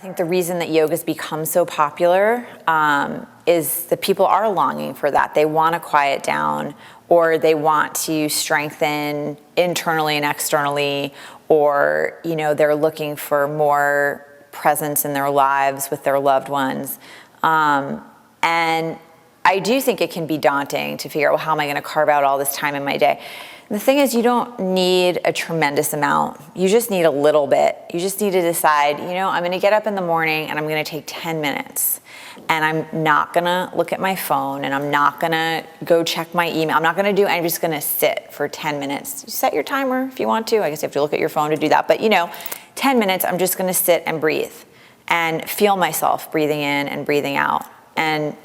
I think the reason that yoga's become so popular is that people are longing for that. They want to quiet down, or they want to strengthen internally and externally, or, you know, they're looking for more presence in their lives with their loved ones. And I do think it can be daunting to figure out, well, how am I going to carve out all this time in my day? And the thing is, you don't need a tremendous amount. You just need a little bit. You just need to decide, you know, I'm going to get up in the morning and I'm going to take 10 minutes. And I'm not going to look at my phone, and I'm not going to go check my email. I'm not going to do, I'm just going to sit for 10 minutes. You set your timer if you want to. I guess you have to look at your phone to do that. But, you know, 10 minutes, I'm just going to sit and breathe and feel myself breathing in and breathing out. And,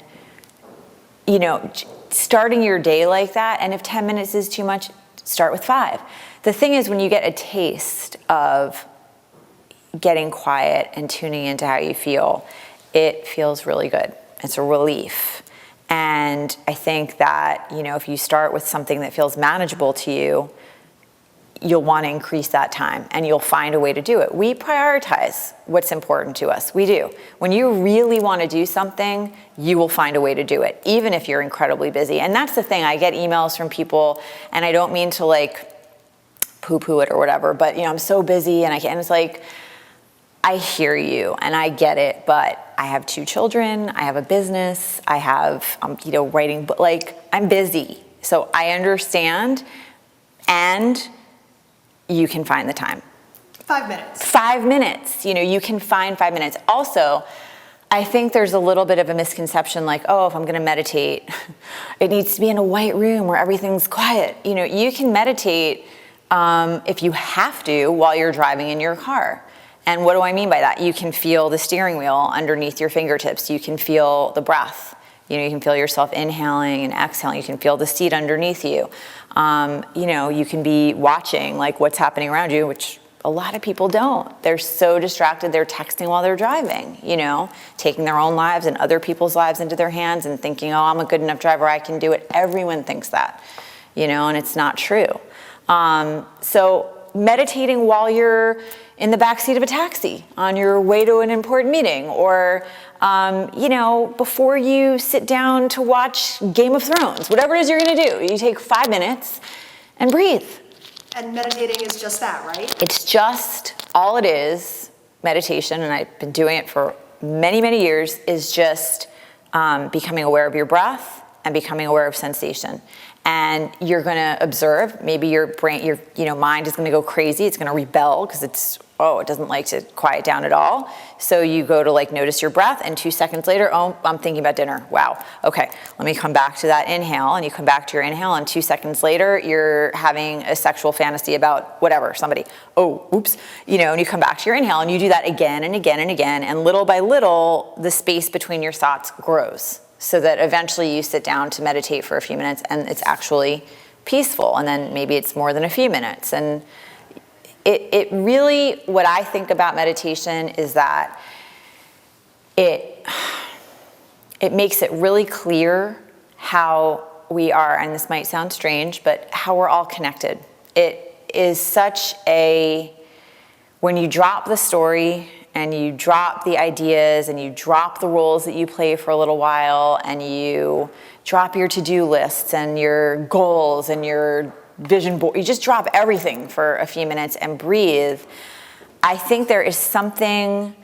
you know, starting your day like that, and if 10 minutes is too much, start with 5. The thing is, when you get a taste of getting quiet and tuning into how you feel, it feels really good. It's a relief. And I think that, you know, if you start with something that feels manageable to you, you'll want to increase that time, and you'll find a way to do it. We prioritize what's important to us. We do. When you really want to do something, you will find a way to do it, even if you're incredibly busy. And that's the thing. I get emails from people, and I don't mean to like poo-poo it or whatever, but, you know, I'm so busy and I can't. And it's like, I hear you and I get it, but I have 2 children, I have a business, I have, you know, writing, but like, I'm busy. So I understand, and you can find the time. 5 minutes. 5 minutes, you know, you can find 5 minutes. Also, I think there's a little bit of a misconception like, oh, if I'm gonna meditate, it needs to be in a white room where everything's quiet. You know, you can meditate if you have to while you're driving in your car. And what do I mean by that? You can feel the steering wheel underneath your fingertips. You can feel the breath. You know, you can feel yourself inhaling and exhaling. You can feel the seat underneath you. You know, you can be watching like what's happening around you, which a lot of people don't. They're so distracted, they're texting while they're driving, you know, taking their own lives and other people's lives into their hands and thinking, oh, I'm a good enough driver, I can do it. Everyone thinks that, you know, and it's not true. So meditating while you're in the backseat of a taxi on your way to an important meeting, or, you know, before you sit down to watch Game of Thrones, whatever it is you're gonna do, you take 5 minutes and breathe. And meditating is just that, right? It's just, all it is, meditation, and I've been doing it for many, many years, is just becoming aware of your breath and becoming aware of sensation. And you're gonna observe, maybe your brain, your mind is gonna go crazy, it's gonna rebel because it doesn't like to quiet down at all. So you go to like notice your breath, and 2 seconds later, oh, I'm thinking about dinner. Wow, okay, let me come back to that inhale, and you come back to your inhale, and 2 seconds later, you're having a sexual fantasy about whatever, somebody, oh, oops, you know, and you come back to your inhale, and you do that again and again and again, and little by little, the space between your thoughts grows, so that eventually you sit down to meditate for a few minutes and it's actually peaceful. And then maybe it's more than a few minutes. And it really, what I think about meditation is that it makes it really clear how we are, and this might sound strange, but how we're all connected. It is such a, when you drop the story and you drop the ideas and you drop the roles that you play for a little while, and you drop your to-do lists and your goals and your vision board, you just drop everything for a few minutes and breathe. I think there is something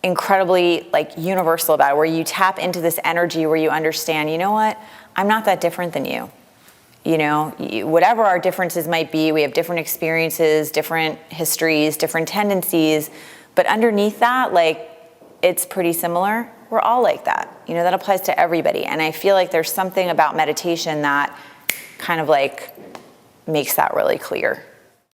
incredibly like universal about it, where you tap into this energy where you understand, you know what, I'm not that different than you. You know, whatever our differences might be, we have different experiences, different histories, different tendencies, but underneath that, like, it's pretty similar. We're all like that. You know, that applies to everybody. And I feel like there's something about meditation that kind of like makes that really clear.